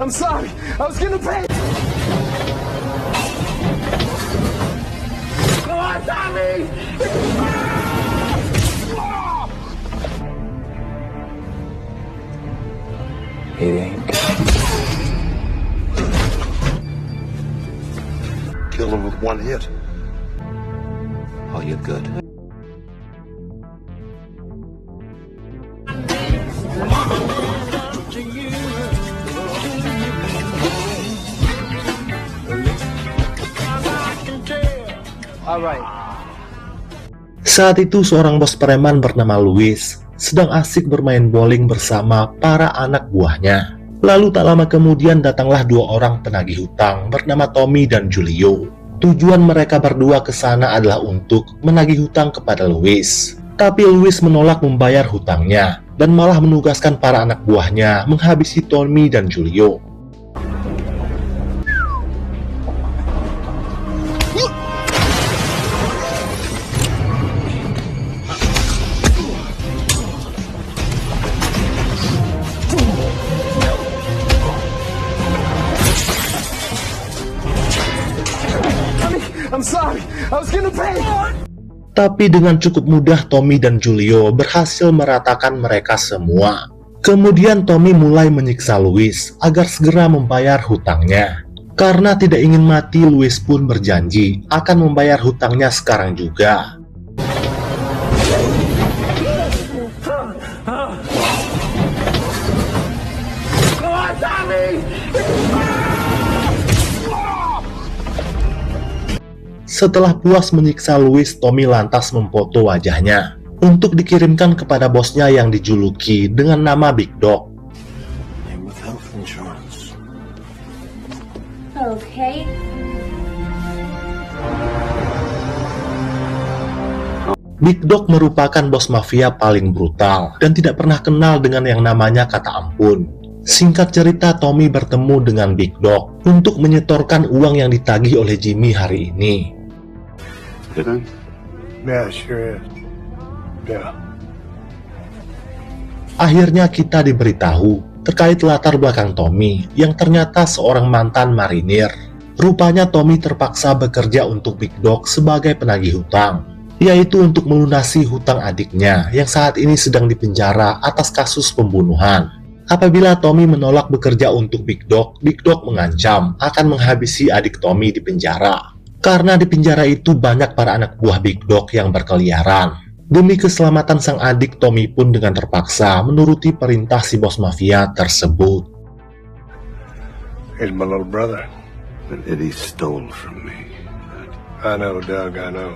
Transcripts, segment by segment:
I'm sorry. I was gonna pay. Come on, Tommy! It ain't good. Kill him with one hit. Oh, you're good. Saat itu seorang bos preman bernama Louis sedang asik bermain bowling bersama para anak buahnya. Lalu tak lama kemudian datanglah dua orang penagih hutang bernama Tommy dan Julio. Tujuan mereka berdua ke sana adalah untuk menagih hutang kepada Louis. Tapi Louis menolak membayar hutangnya dan malah menugaskan para anak buahnya menghabisi Tommy dan Julio. I'm sorry. I was gonna pay. Tapi dengan cukup mudah Tommy dan Julio berhasil meratakan mereka semua. Kemudian Tommy mulai menyiksa Louis agar segera membayar hutangnya. Karena tidak ingin mati, Louis pun berjanji akan membayar hutangnya sekarang juga. Come on, Tommy! Setelah puas menyiksa Louis, Tommy lantas memfoto wajahnya untuk dikirimkan kepada bosnya yang dijuluki dengan nama Big Dog. Okay. Big Dog merupakan bos mafia paling brutal dan tidak pernah kenal dengan yang namanya kata ampun. Singkat cerita, Tommy bertemu dengan Big Dog untuk menyetorkan uang yang ditagih oleh Jimmy hari ini. Yeah, sure is. Yeah. Akhirnya kita diberitahu terkait latar belakang Tommy yang ternyata seorang mantan marinir. Rupanya Tommy terpaksa bekerja untuk Big Dog sebagai penagih hutang, yaitu untuk melunasi hutang adiknya yang saat ini sedang dipenjara atas kasus pembunuhan. Apabila Tommy menolak bekerja untuk Big Dog mengancam akan menghabisi adik Tommy di penjara. Karena di penjara itu banyak para anak buah Big Dog yang berkeliaran. Demi keselamatan sang adik, Tommy pun dengan terpaksa menuruti perintah si bos mafia tersebut. He's my little brother. But Eddie stole from me. I know, Doug, I know.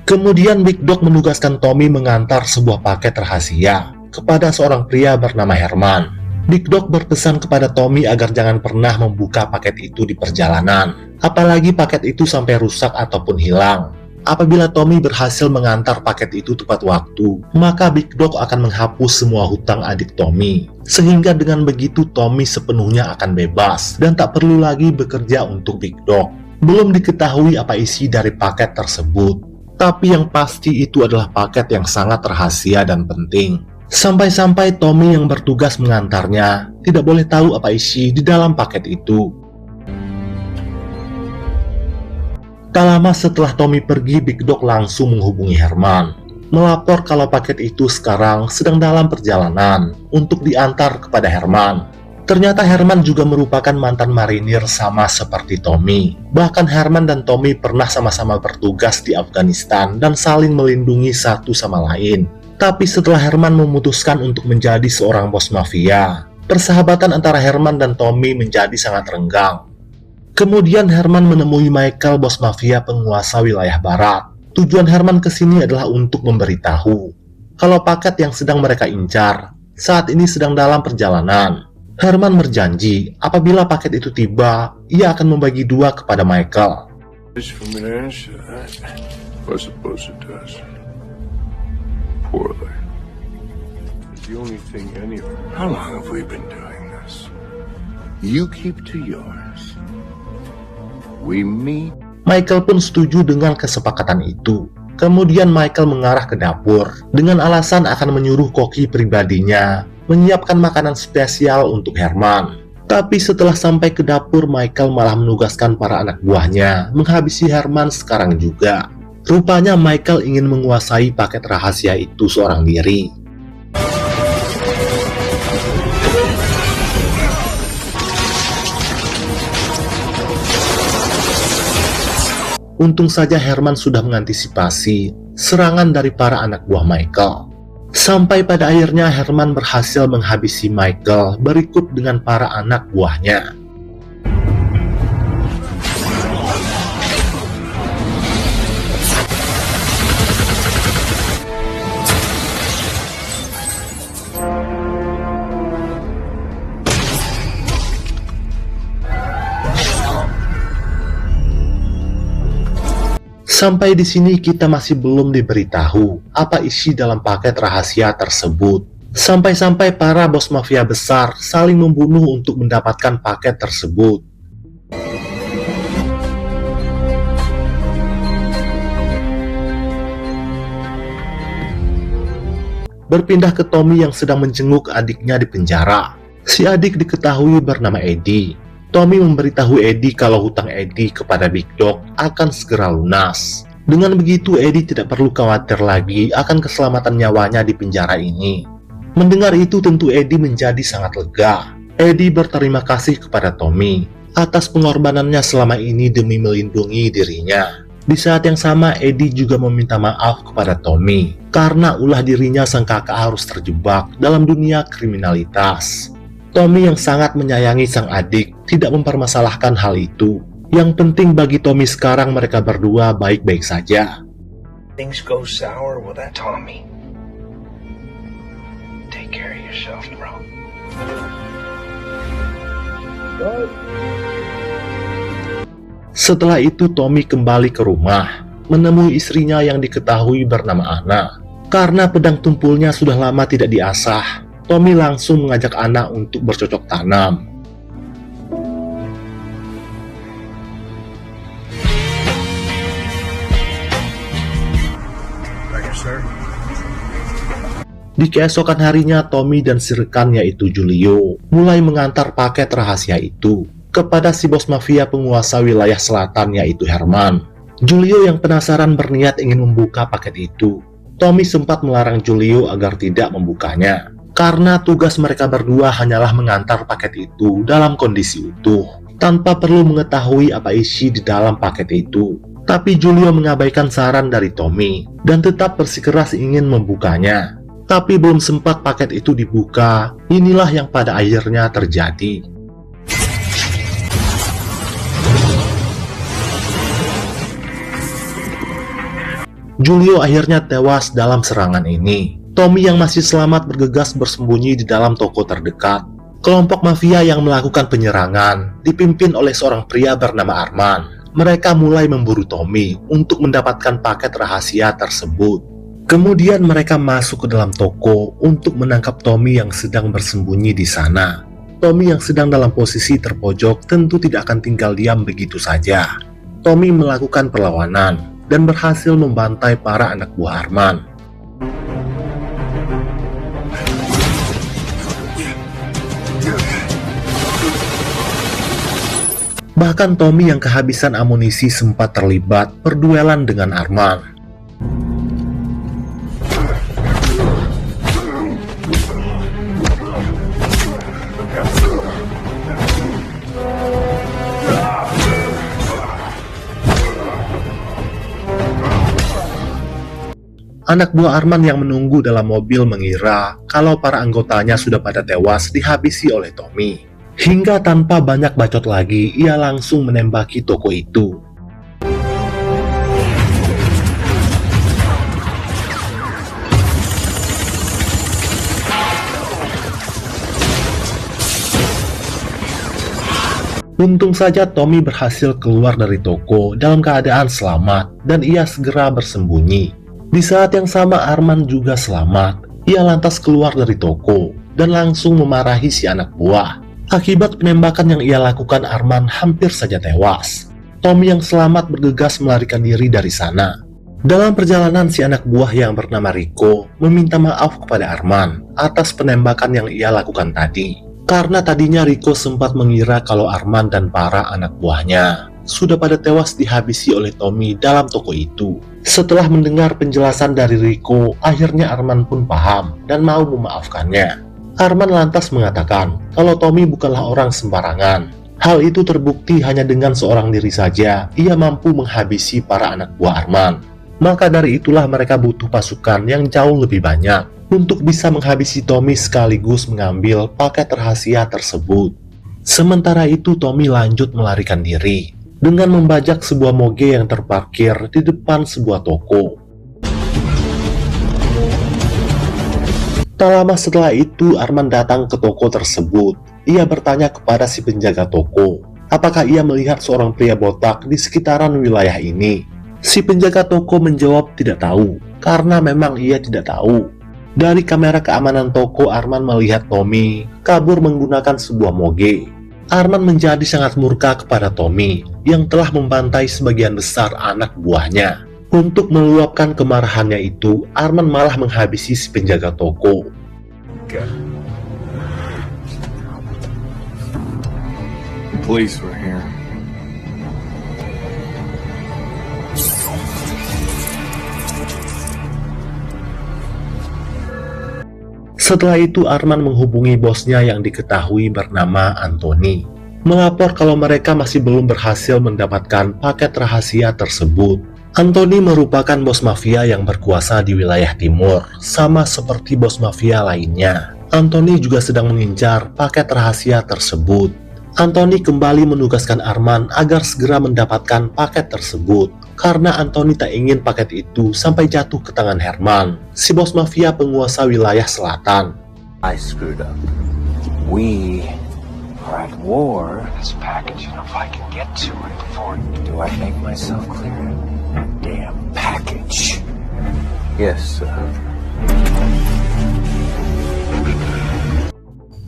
Kemudian Big Dog menugaskan Tommy mengantar sebuah paket rahasia kepada seorang pria bernama Herman. Big Dog berpesan kepada Tommy agar jangan pernah membuka paket itu di perjalanan, apalagi paket itu sampai rusak ataupun hilang. Apabila Tommy berhasil mengantar paket itu tepat waktu, maka Big Dog akan menghapus semua hutang adik Tommy. Sehingga dengan begitu Tommy sepenuhnya akan bebas dan tak perlu lagi bekerja untuk Big Dog. Belum diketahui apa isi dari paket tersebut, tapi yang pasti itu adalah paket yang sangat rahasia dan penting. Sampai-sampai Tommy yang bertugas mengantarnya tidak boleh tahu apa isi di dalam paket itu. Tak lama setelah Tommy pergi, Big Dog langsung menghubungi Herman, melapor kalau paket itu sekarang sedang dalam perjalanan untuk diantar kepada Herman. Ternyata Herman juga merupakan mantan marinir sama seperti Tommy. Bahkan Herman dan Tommy pernah sama-sama bertugas di Afghanistan dan saling melindungi satu sama lain. Tapi setelah Herman memutuskan untuk menjadi seorang bos mafia, persahabatan antara Herman dan Tommy menjadi sangat renggang. Kemudian Herman menemui Michael, bos mafia penguasa wilayah barat. Tujuan Herman ke sini adalah untuk memberitahu kalau paket yang sedang mereka incar saat ini sedang dalam perjalanan. Herman berjanji apabila paket itu tiba, ia akan membagi dua kepada Michael. Poorly. The only thing anyway. How long have we been doing this? You keep to yours. We meet. Michael pun setuju dengan kesepakatan itu. Kemudian Michael mengarah ke dapur dengan alasan akan menyuruh koki pribadinya menyiapkan makanan spesial untuk Herman. Tapi setelah sampai ke dapur, Michael malah menugaskan para anak buahnya menghabisi Herman sekarang juga. Rupanya Michael ingin menguasai paket rahasia itu seorang diri. Untung saja Herman sudah mengantisipasi serangan dari para anak buah Michael. Sampai pada akhirnya Herman berhasil menghabisi Michael berikut dengan para anak buahnya. Sampai di sini kita masih belum diberitahu apa isi dalam paket rahasia tersebut. Sampai-sampai para bos mafia besar saling membunuh untuk mendapatkan paket tersebut. Berpindah ke Tommy yang sedang menjenguk adiknya di penjara. Si adik diketahui bernama Eddie. Tommy memberitahu Eddie kalau hutang Eddie kepada Big Dog akan segera lunas. Dengan begitu, Eddie tidak perlu khawatir lagi akan keselamatan nyawanya di penjara ini. Mendengar itu tentu Eddie menjadi sangat lega. Eddie berterima kasih kepada Tommy atas pengorbanannya selama ini demi melindungi dirinya. Di saat yang sama, Eddie juga meminta maaf kepada Tommy karena ulah dirinya sang kakak harus terjebak dalam dunia kriminalitas. Tommy yang sangat menyayangi sang adik tidak mempermasalahkan hal itu. Yang penting bagi Tommy sekarang mereka berdua baik-baik saja. Things go sour with that Tommy. Take care of yourself, bro. Setelah itu Tommy kembali ke rumah, menemui istrinya yang diketahui bernama Anna. Karena pedang tumpulnya sudah lama tidak diasah, Tommy langsung mengajak Anna untuk bercocok tanam. Di keesokan harinya, Tommy dan si rekan yaitu Julio mulai mengantar paket rahasia itu kepada si bos mafia penguasa wilayah selatan yaitu Herman. Julio yang penasaran berniat ingin membuka paket itu. Tommy sempat melarang Julio agar tidak membukanya, karena tugas mereka berdua hanyalah mengantar paket itu dalam kondisi utuh, tanpa perlu mengetahui apa isi di dalam paket itu. Tapi Julio mengabaikan saran dari Tommy, dan tetap bersikeras ingin membukanya. Tapi belum sempat paket itu dibuka, inilah yang pada akhirnya terjadi. Julio akhirnya tewas dalam serangan ini. Tommy yang masih selamat bergegas bersembunyi di dalam toko terdekat. Kelompok mafia yang melakukan penyerangan dipimpin oleh seorang pria bernama Arman. Mereka mulai memburu Tommy untuk mendapatkan paket rahasia tersebut. Kemudian mereka masuk ke dalam toko untuk menangkap Tommy yang sedang bersembunyi di sana. Tommy yang sedang dalam posisi terpojok tentu tidak akan tinggal diam begitu saja. Tommy melakukan perlawanan dan berhasil membantai para anak buah Arman. Bahkan Tommy yang kehabisan amunisi sempat terlibat berduelan dengan Arman. Anak buah Arman yang menunggu dalam mobil mengira kalau para anggotanya sudah pada tewas dihabisi oleh Tommy. Hingga tanpa banyak bacot lagi, ia langsung menembaki toko itu. Untung saja Tommy berhasil keluar dari toko dalam keadaan selamat dan ia segera bersembunyi. Di saat yang sama Arman juga selamat. Ia lantas keluar dari toko dan langsung memarahi si anak buah. Akibat penembakan yang ia lakukan, Arman hampir saja tewas. Tommy yang selamat bergegas melarikan diri dari sana. Dalam perjalanan, si anak buah yang bernama Rico meminta maaf kepada Arman atas penembakan yang ia lakukan tadi. Karena tadinya Rico sempat mengira kalau Arman dan para anak buahnya sudah pada tewas dihabisi oleh Tommy dalam toko itu. Setelah mendengar penjelasan dari Rico, akhirnya Arman pun paham dan mau memaafkannya. Arman lantas mengatakan kalau Tommy bukanlah orang sembarangan. Hal itu terbukti hanya dengan seorang diri saja ia mampu menghabisi para anak buah Arman. Maka dari itulah mereka butuh pasukan yang jauh lebih banyak untuk bisa menghabisi Tommy sekaligus mengambil paket rahasia tersebut. Sementara itu Tommy lanjut melarikan diri dengan membajak sebuah moge yang terparkir di depan sebuah toko. Tak lama setelah itu Arman datang ke toko tersebut. Ia bertanya kepada si penjaga toko, apakah ia melihat seorang pria botak di sekitaran wilayah ini. Si penjaga toko menjawab tidak tahu, karena memang ia tidak tahu. Dari kamera keamanan toko, Arman melihat Tommy kabur menggunakan sebuah moge. Arman menjadi sangat murka kepada Tommy yang telah membantai sebagian besar anak buahnya. Untuk meluapkan kemarahannya itu, Arman malah menghabisi si penjaga toko. Police were here. Setelah itu Arman menghubungi bosnya yang diketahui bernama Anthony, melapor kalau mereka masih belum berhasil mendapatkan paket rahasia tersebut. Anthony merupakan bos mafia yang berkuasa di wilayah timur, sama seperti bos mafia lainnya. Anthony juga sedang mengincar paket rahasia tersebut. Anthony kembali menugaskan Arman agar segera mendapatkan paket tersebut, karena Anthony tak ingin paket itu sampai jatuh ke tangan Herman, si bos mafia penguasa wilayah selatan. I screwed up. We are at war. This package, if I can get to it before... Do I make myself clear? Damn package. Yes, sir.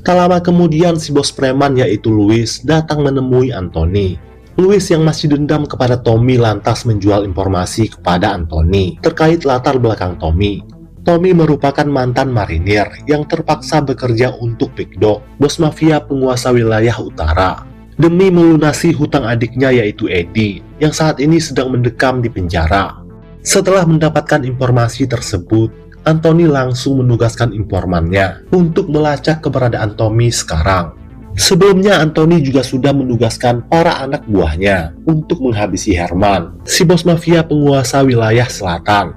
Tak lama kemudian si bos preman yaitu Louis datang menemui Anthony. Louis yang masih dendam kepada Tommy lantas menjual informasi kepada Anthony terkait latar belakang Tommy. Tommy merupakan mantan marinir yang terpaksa bekerja untuk Big Dog, bos mafia penguasa wilayah utara, demi melunasi hutang adiknya yaitu Eddie yang saat ini sedang mendekam di penjara. Setelah mendapatkan informasi tersebut, Anthony langsung menugaskan informannya untuk melacak keberadaan Tommy sekarang. Sebelumnya Anthony juga sudah menugaskan para anak buahnya untuk menghabisi Herman, si bos mafia penguasa wilayah selatan.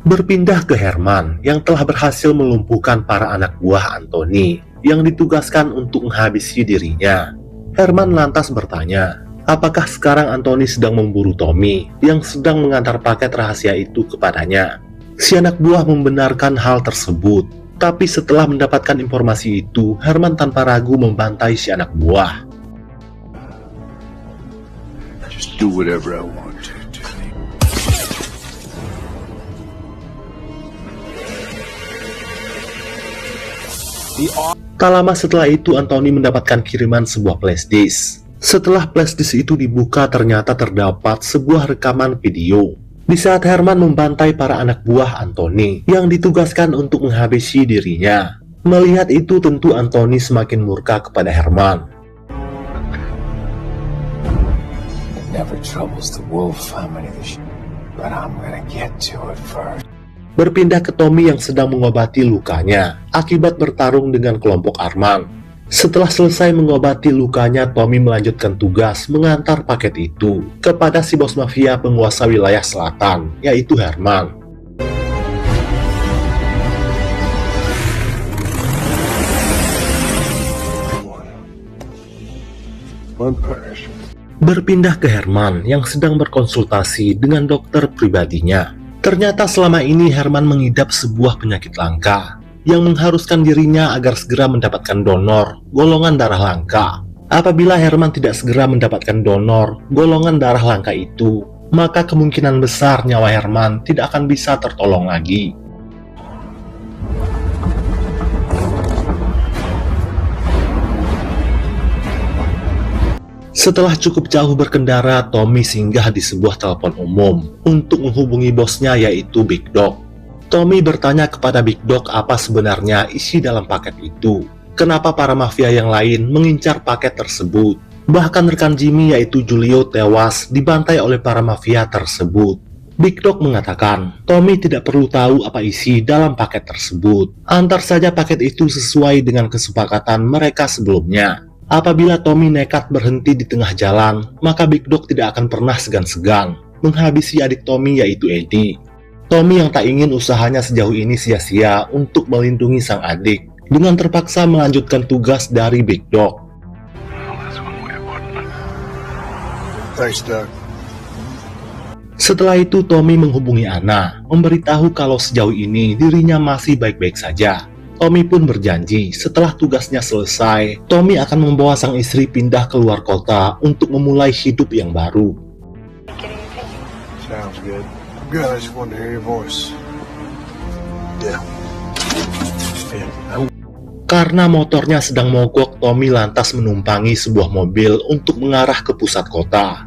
Berpindah ke Herman yang telah berhasil melumpuhkan para anak buah Anthony yang ditugaskan untuk menghabisi dirinya. Herman lantas bertanya, apakah sekarang Anthony sedang memburu Tommy yang sedang mengantar paket rahasia itu kepadanya. Si anak buah membenarkan hal tersebut, tapi setelah mendapatkan informasi itu, Herman tanpa ragu membantai si anak buah. Just do whatever I want to. Tak lama setelah itu, Anthony mendapatkan kiriman sebuah flashdisk. Setelah flashdisk itu dibuka, ternyata terdapat sebuah rekaman video di saat Herman membantai para anak buah Anthony yang ditugaskan untuk menghabisi dirinya. Melihat itu tentu Anthony semakin murka kepada Herman. It never troubles the wolf how many the sheep, but I'm gonna get to it first. Berpindah ke Tommy yang sedang mengobati lukanya akibat bertarung dengan kelompok Arman. Setelah selesai mengobati lukanya, Tommy melanjutkan tugas mengantar paket itu kepada si bos mafia penguasa wilayah selatan, yaitu Herman. Berpindah ke Herman yang sedang berkonsultasi dengan dokter pribadinya. Ternyata selama ini Herman mengidap sebuah penyakit langka yang mengharuskan dirinya agar segera mendapatkan donor golongan darah langka. Apabila Herman tidak segera mendapatkan donor golongan darah langka itu, maka kemungkinan besar nyawa Herman tidak akan bisa tertolong lagi. Setelah cukup jauh berkendara, Tommy singgah di sebuah telepon umum untuk menghubungi bosnya yaitu Big Dog. Tommy bertanya kepada Big Dog apa sebenarnya isi dalam paket itu. kenapa para mafia yang lain mengincar paket tersebut. Bahkan rekan Jimmy yaitu Julio tewas dibantai oleh para mafia tersebut. Big Dog mengatakan, Tommy tidak perlu tahu apa isi dalam paket tersebut. Antar saja paket itu sesuai dengan kesepakatan mereka sebelumnya. Apabila Tommy nekat berhenti di tengah jalan, maka Big Dog tidak akan pernah segan-segan menghabisi adik Tommy yaitu Eddie. Tommy yang tak ingin usahanya sejauh ini sia-sia untuk melindungi sang adik, dengan terpaksa melanjutkan tugas dari Big Dog. Thanks, Doug. Setelah itu Tommy menghubungi Anna, memberitahu kalau sejauh ini dirinya masih baik-baik saja. Tommy pun berjanji setelah tugasnya selesai, Tommy akan membawa sang istri pindah keluar kota untuk memulai hidup yang baru. Sounds good. Good, I just wanted to hear your voice. Yeah. Karena motornya sedang mogok, Tommy lantas menumpangi sebuah mobil untuk mengarah ke pusat kota.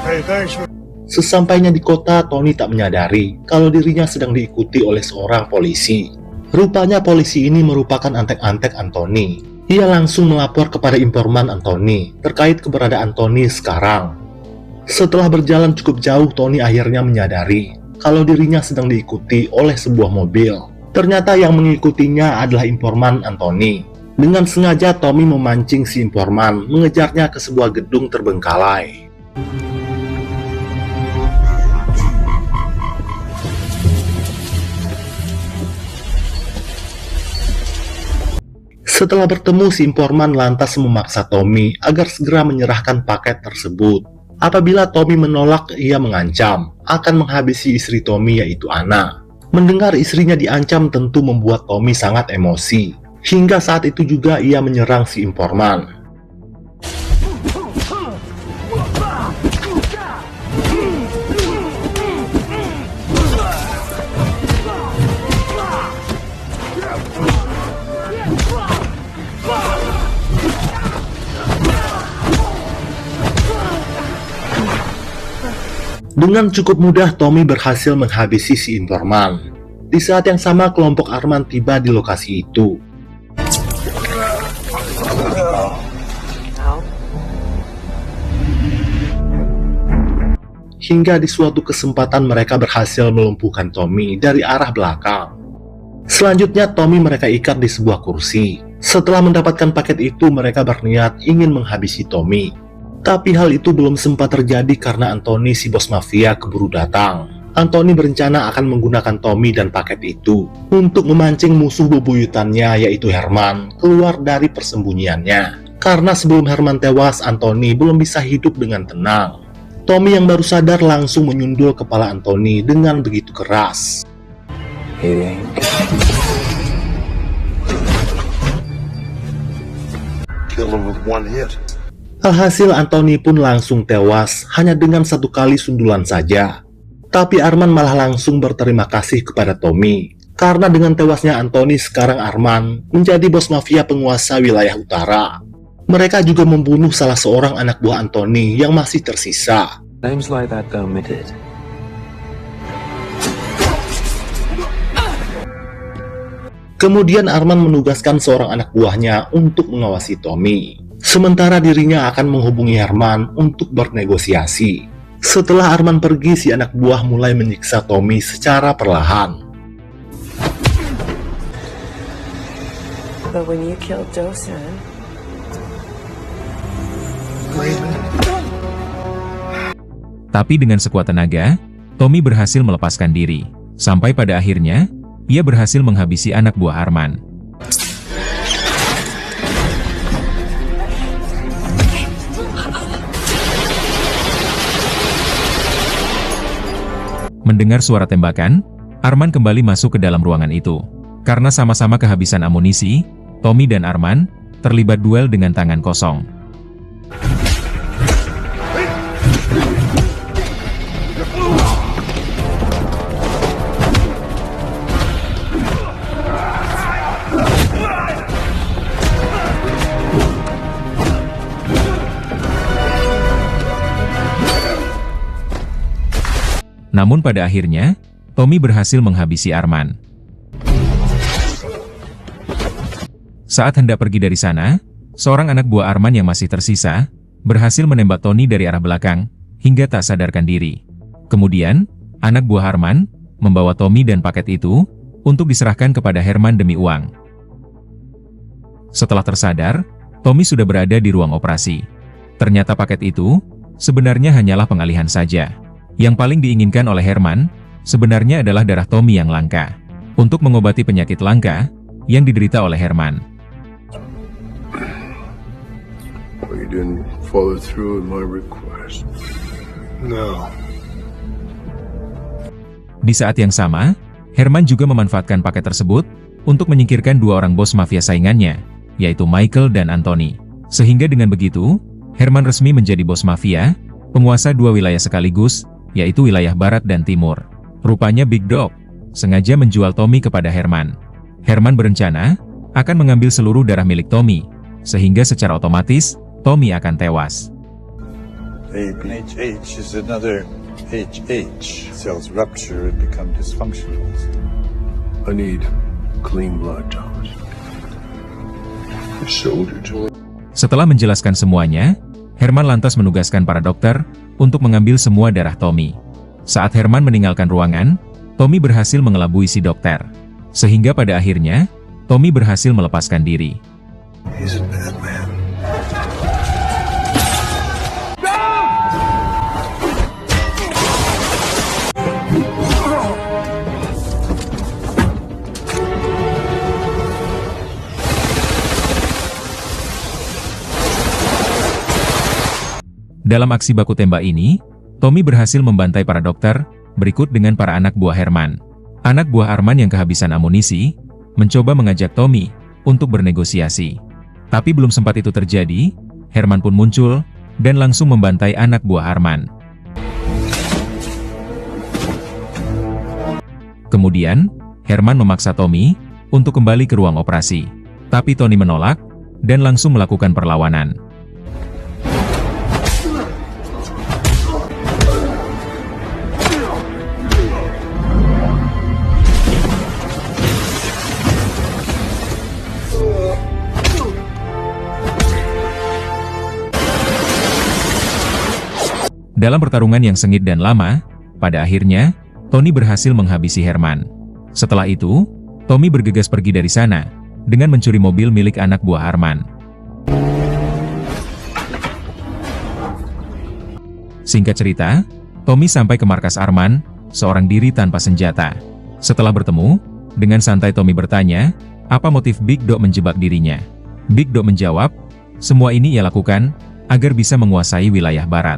Hey, thanks for... Sesampainya di kota, Tony tak menyadari kalau dirinya sedang diikuti oleh seorang polisi. Rupanya polisi ini merupakan antek-antek Anthony. Ia langsung melapor kepada informan Anthony terkait keberadaan Tony sekarang. Setelah berjalan cukup jauh, Tony akhirnya menyadari kalau dirinya sedang diikuti oleh sebuah mobil. Ternyata yang mengikutinya adalah informan Anthony. Dengan sengaja Tommy memancing si informan mengejarnya ke sebuah gedung terbengkalai. Setelah bertemu, si informan lantas memaksa Tommy agar segera menyerahkan paket tersebut. Apabila Tommy menolak, ia mengancam akan menghabisi istri Tommy yaitu Anna. Mendengar istrinya diancam tentu membuat Tommy sangat emosi. Hingga saat itu juga ia menyerang si informan. Dengan cukup mudah, Tommy berhasil menghabisi si informan. Di saat yang sama, kelompok Arman tiba di lokasi itu. Hingga di suatu kesempatan mereka berhasil melumpuhkan Tommy dari arah belakang. Selanjutnya, Tommy mereka ikat di sebuah kursi. Setelah mendapatkan paket itu, mereka berniat ingin menghabisi Tommy. Tapi hal itu belum sempat terjadi karena Anthony, si bos mafia, keburu datang. Anthony berencana akan menggunakan Tommy dan paket itu untuk memancing musuh bebuyutannya yaitu Herman keluar dari persembunyiannya. Karena sebelum Herman tewas, Anthony belum bisa hidup dengan tenang. Tommy yang baru sadar langsung menyundul kepala Anthony dengan begitu keras. Kill him with one hit. Alhasil Anthony pun langsung tewas hanya dengan satu kali sundulan saja. Tapi Arman malah langsung berterima kasih kepada Tommy. Karena dengan tewasnya Anthony, sekarang Arman menjadi bos mafia penguasa wilayah utara. Mereka juga membunuh salah seorang anak buah Anthony yang masih tersisa. Names like that don't make it. Kemudian Arman menugaskan seorang anak buahnya untuk mengawasi Tommy. Sementara dirinya akan menghubungi Herman untuk bernegosiasi. Setelah Arman pergi, si anak buah mulai menyiksa Tommy secara perlahan. But when you killed Dosan, tapi dengan sekuat tenaga, Tommy berhasil melepaskan diri. Sampai pada akhirnya, ia berhasil menghabisi anak buah Arman. Mendengar suara tembakan, Arman kembali masuk ke dalam ruangan itu. Karena sama-sama kehabisan amunisi, Tommy dan Arman terlibat duel dengan tangan kosong. Namun pada akhirnya, Tommy berhasil menghabisi Arman. Saat hendak pergi dari sana, seorang anak buah Arman yang masih tersisa, berhasil menembak Tony dari arah belakang, hingga tak sadarkan diri. Kemudian, anak buah Arman membawa Tommy dan paket itu untuk diserahkan kepada Herman demi uang. Setelah tersadar, Tommy sudah berada di ruang operasi. Ternyata paket itu sebenarnya hanyalah pengalihan saja. Yang paling diinginkan oleh Herman sebenarnya adalah darah Tommy yang langka, untuk mengobati penyakit langka yang diderita oleh Herman. You didn't follow through with my request. No. Di saat yang sama, Herman juga memanfaatkan paket tersebut untuk menyingkirkan dua orang bos mafia saingannya, yaitu Michael dan Anthony. Sehingga dengan begitu, Herman resmi menjadi bos mafia, penguasa dua wilayah sekaligus, yaitu wilayah barat dan timur. Rupanya Big Dog sengaja menjual Tommy kepada Herman. Herman berencana akan mengambil seluruh darah milik Tommy, sehingga secara otomatis Tommy akan tewas. HH is another HH. Cells rupture and become dysfunctional. I need clean blood, Thomas. Your soldier told. Setelah menjelaskan semuanya, Herman lantas menugaskan para dokter untuk mengambil semua darah Tommy. Saat Herman meninggalkan ruangan, Tommy berhasil mengelabui si dokter. Sehingga pada akhirnya, Tommy berhasil melepaskan diri. He's a bad man. Dalam aksi baku tembak ini, Tommy berhasil membantai para dokter, berikut dengan para anak buah Herman. Anak buah Arman yang kehabisan amunisi, mencoba mengajak Tommy untuk bernegosiasi. Tapi belum sempat itu terjadi, Herman pun muncul, dan langsung membantai anak buah Arman. Kemudian, Herman memaksa Tommy untuk kembali ke ruang operasi. Tapi Tony menolak, dan langsung melakukan perlawanan. Dalam pertarungan yang sengit dan lama, pada akhirnya, Tony berhasil menghabisi Herman. Setelah itu, Tommy bergegas pergi dari sana, dengan mencuri mobil milik anak buah Arman. Singkat cerita, Tommy sampai ke markas Arman, seorang diri tanpa senjata. Setelah bertemu, dengan santai Tommy bertanya, apa motif Big Dog menjebak dirinya. Big Dog menjawab, semua ini ia lakukan, agar bisa menguasai wilayah barat.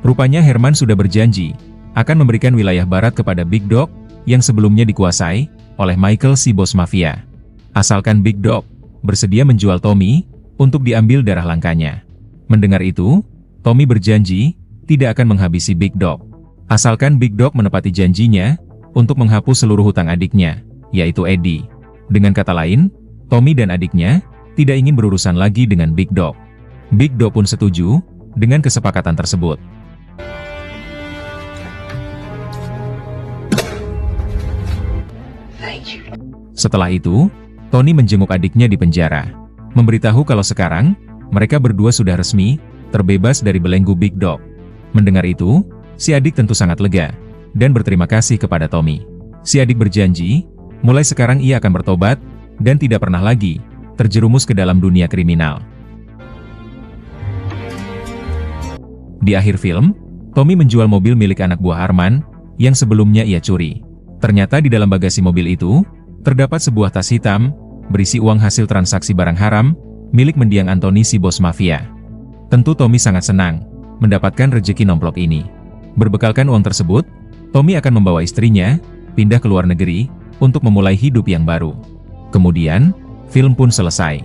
Rupanya Herman sudah berjanji akan memberikan wilayah barat kepada Big Dog yang sebelumnya dikuasai oleh Michael si bos mafia. Asalkan Big Dog bersedia menjual Tommy untuk diambil darah langkanya. Mendengar itu, Tommy berjanji tidak akan menghabisi Big Dog. Asalkan Big Dog menepati janjinya untuk menghapus seluruh hutang adiknya, yaitu Eddie. Dengan kata lain, Tommy dan adiknya tidak ingin berurusan lagi dengan Big Dog. Big Dog pun setuju dengan kesepakatan tersebut. Setelah itu, Tony menjenguk adiknya di penjara, memberitahu kalau sekarang, mereka berdua sudah resmi, terbebas dari belenggu Big Dog. Mendengar itu, si adik tentu sangat lega, dan berterima kasih kepada Tommy. Si adik berjanji, mulai sekarang ia akan bertobat, dan tidak pernah lagi terjerumus ke dalam dunia kriminal. Di akhir film, Tommy menjual mobil milik anak buah Arman, yang sebelumnya ia curi. Ternyata di dalam bagasi mobil itu, terdapat sebuah tas hitam, berisi uang hasil transaksi barang haram, milik mendiang Anthony si bos mafia. Tentu Tommy sangat senang, mendapatkan rejeki nomplok ini. Berbekalkan uang tersebut, Tommy akan membawa istrinya, pindah ke luar negeri, untuk memulai hidup yang baru. Kemudian, film pun selesai.